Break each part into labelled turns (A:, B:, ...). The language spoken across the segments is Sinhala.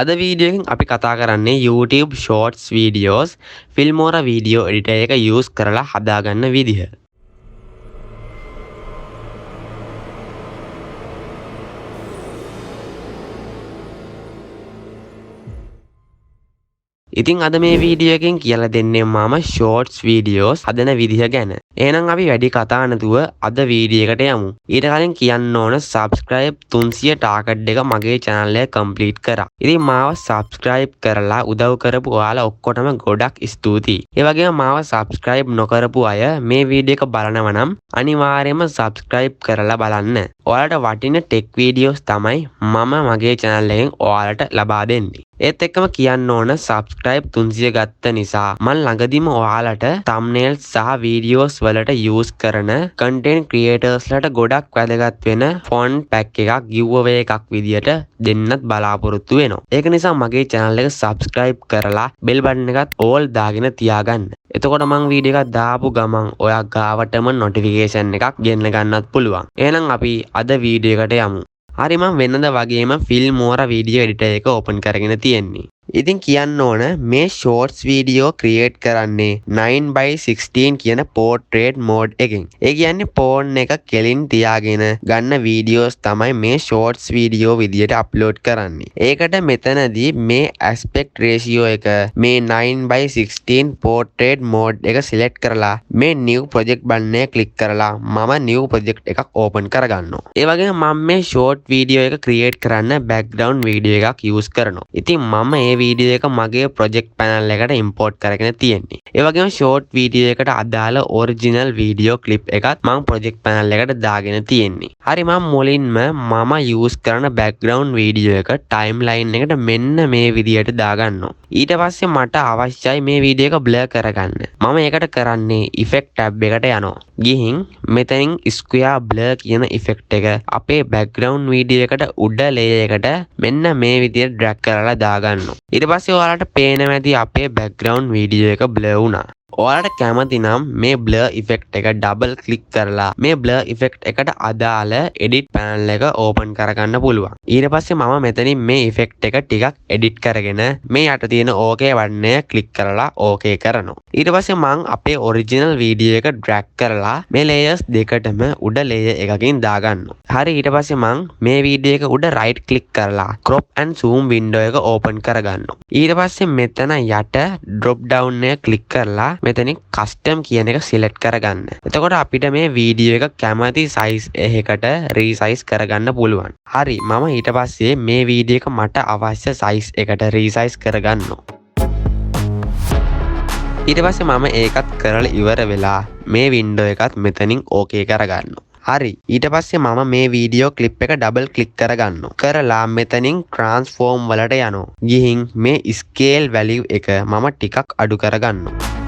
A: අද වීඩියෝ එකෙන් අපි කතා කරන්නේ YouTube Shorts videos Filmora video editor එක use කරලා හදාගන්න විදිහ. ඉතින් අද මේ වීඩියෝ එකෙන් කියලා දෙන්නේ මම shorts videos හදන විදිහ ගැන. එහෙනම් අපි වැඩි කතා නැතුව අද වීඩියෝ එකට යමු. ඊට කලින් කියන්න ඕන subscribe 300 target එක මගේ channel එක complete කරා. ඉතින් මාව subscribe කරලා උදව් කරපු ඔයාලා ඔක්කොටම ගොඩක් ස්තුතියි. ඒ වගේම මාව subscribe නොකරපු අය මේ වීඩියෝ එක බලනවා නම් අනිවාර්යයෙන්ම subscribe කරලා බලන්න. ඔයාලට වටින tech videos තමයි මම මගේ channel එකෙන් ඔයාලට ලබා දෙන්නේ. ඒත් එක්කම කියන්න ඕන subscribe 300 ගත්ත නිසා මම ළඟදිම ඔයාලට thumbnails සහ videos වලට use කරන content creators ලට ගොඩක් වැදගත් වෙන font pack එකක් giveaway එකක් විදියට දෙන්නත් බලාපොරොත්තු වෙනවා. ඒක නිසා මගේ channel එක subscribe කරලා bell button එකත් all දාගෙන තියාගන්න. එතකොට මම වීඩියෝ එකක් දාපු ගමන් ඔයා ගාවටම notification එකක් ගෙන්න ගන්නත් පුළුවන්. එහෙනම් අපි අද වීඩියෝ එකට යමු. හරි මම වෙනද වගේම Filmora video editor එක open කරගෙන තියෙන්නේ. ඉතින් කියන්න ඕන මේ shorts video create කරන්නේ 9:16 කියන portrait mode එකෙන්. ඒ කියන්නේ phone එක කෙලින් තියාගෙන ගන්න videos තමයි මේ shorts video විදියට upload කරන්නේ. ඒකට මෙතනදී මේ aspect ratio එක මේ 9:16 portrait mode එක select කරලා මේ new project button එක click කරලා මම new project එකක් open කරගන්නවා. ඒ වගේම මම මේ short video එක create කරන්න background video එකක් use කරනවා. ඉතින් මම video එක මගේ project panel එකට import කරගෙන තියෙන්නේ. ඒ වගේම short video එකට අදාළ original video clip එකත් මම project panel එකට දාගෙන තියෙන්නේ. හරි මම මුලින්ම මම use කරන background video එක timeline එකට මෙන්න මේ විදියට දාගන්නවා. ඊට පස්සේ මට අවශ්‍යයි මේ video එක blur කරගන්න. මම ඒකට කරන්නේ effect tab එකට යනවා. ගිහින් මෙතනින් square blur කියන effect එක අපේ background video එකට උඩ layer එකට මෙන්න මේ විදියට drag කරලා දාගන්නවා. ඊට පස්සේ ඔයාලට පේනවා ඇති අපේ background video එක blur වුණා. ඔයාලට කැමති නම් මේ blur effect එක double click කරලා මේ blur effect එකට අදාළ edit panel එක open කරගන්න පුළුවන්. ඊට පස්සේ මම මෙතනින් මේ effect එක ටිකක් edit කරගෙන මේ යට තියෙන OK button එක click කරලා OK කරනවා. ඊට පස්සේ මම අපේ original video එක drag කරලා මේ layers දෙකටම උඩ layer එකකින් දාගන්නවා. හරි ඊට පස්සේ මම මේ video එක උඩ right click කරලා crop and zoom window එක open කරගන්නවා. ඊට පස්සේ මෙතන යට drop down එක click කරලා මෙතනින් custom කියන එක select කරගන්න. එතකොට අපිට මේ වීඩියෝ එක කැමති size එකකට resize කරගන්න පුළුවන්. හරි මම ඊට පස්සේ මේ වීඩියෝ එක මට අවශ්‍ය size එකට resize කරගන්නවා. ඊට පස්සේ මම ඒකත් කරලා ඉවර වෙලා මේ window එකත් මෙතනින් OK කරගන්නවා. හරි ඊට පස්සේ මම මේ වීඩියෝ ක්ලිප් එක ඩබල් ක්ලික් කරගන්නවා. කරලා මෙතනින් transform වලට යනවා. ගිහින් මේ scale value එක මම ටිකක් අඩු කරගන්නවා.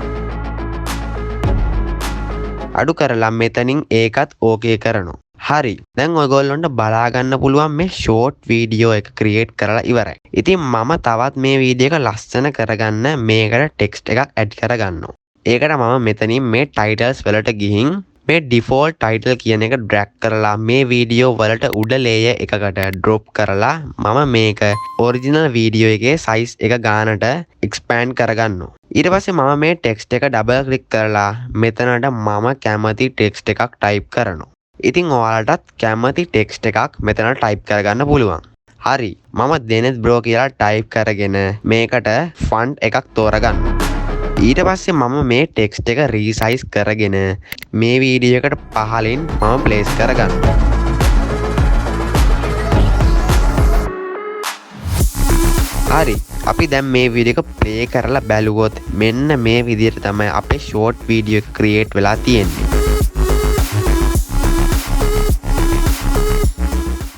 A: අඩු කරලා මෙතනින් ඒකත් OK කරනවා. හරි දැන් ඔයගොල්ලන්ට බලා ගන්න පුළුවන් මේ short video එක create කරලා ඉවරයි. ඉතින් මම තවත් මේ වීඩියෝ එක ලස්සන කරගන්න මේකට text එකක් add කරගන්නවා. ඒකට මම මෙතනින් මේ titles වලට ගිහින් මේ default title කියන එක drag කරලා මේ වීඩියෝ වලට උඩ layer එකකට drop කරලා මම මේක original video එකේ size එක ගානට expand කරගන්නවා. ඊට පස්සේ මම මේ text එක double click කරලා මෙතනට මම කැමති text එකක් type කරනවා. ඉතින් ඔයාලටත් කැමති text එකක් මෙතන type කරගන්න පුළුවන්. හරි මම Deneth bro කියලා type කරගෙන මේකට font එකක් තෝරගන්නවා. ඊට පස්සේ මම මේ text එක resize කරගෙන මේ වීඩියෝ එකට පහලින් මම place කරගන්නවා. හරි අපි දැන් මේ වීඩියෝ එක play කරලා බැලුවොත් මෙන්න මේ විදිහට තමයි අපේ short video එක create වෙලා තියෙන්නේ.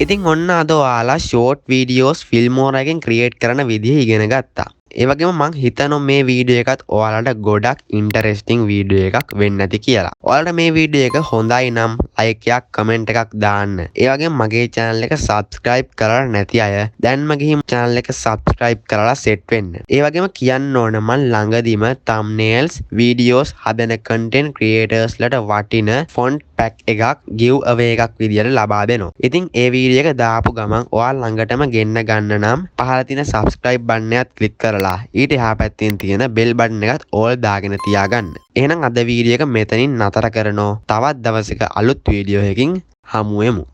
A: ඉතින් ඔන්න අද ඔයාලා short videos Filmora එකෙන් create කරන විදිහ ඉගෙන ගත්තා. ඒ වගේම මං හිතනවා මේ වීඩියෝ එකත් ඔයාලට ගොඩක් ඉන්ටරෙස්ටිං වීඩියෝ එකක් වෙන්න ඇති කියලා. ඔයාලට මේ වීඩියෝ එක හොඳයි නම් like එකක් comment එකක් දාන්න. ඒ වගේම මගේ channel එක subscribe කරලා නැති අය දැන්ම ගිහින් channel එක subscribe කරලා set වෙන්න. ඒ වගේම කියන්න ඕන මම ළඟදීම thumbnails videos හදන content creators ලට වටින font pack එකක් give away එකක් විදියට ලබා දෙනවා. ඉතින් ඒ වීඩියෝ එක දාපු ගමන් ඔයාලා ළඟටම ගෙන්න ගන්න නම් පහළ තියෙන subscribe button එකත් click කරලා ඊට එහා පැත්තෙන් තියෙන bell button එකත් all දාගෙන තියාගන්න. එහෙනම් අද වීඩියෝ එක මෙතනින් නතර කරනවා. තවත් දවසක අලුත් වීඩියෝ එකකින් හමු වෙමු.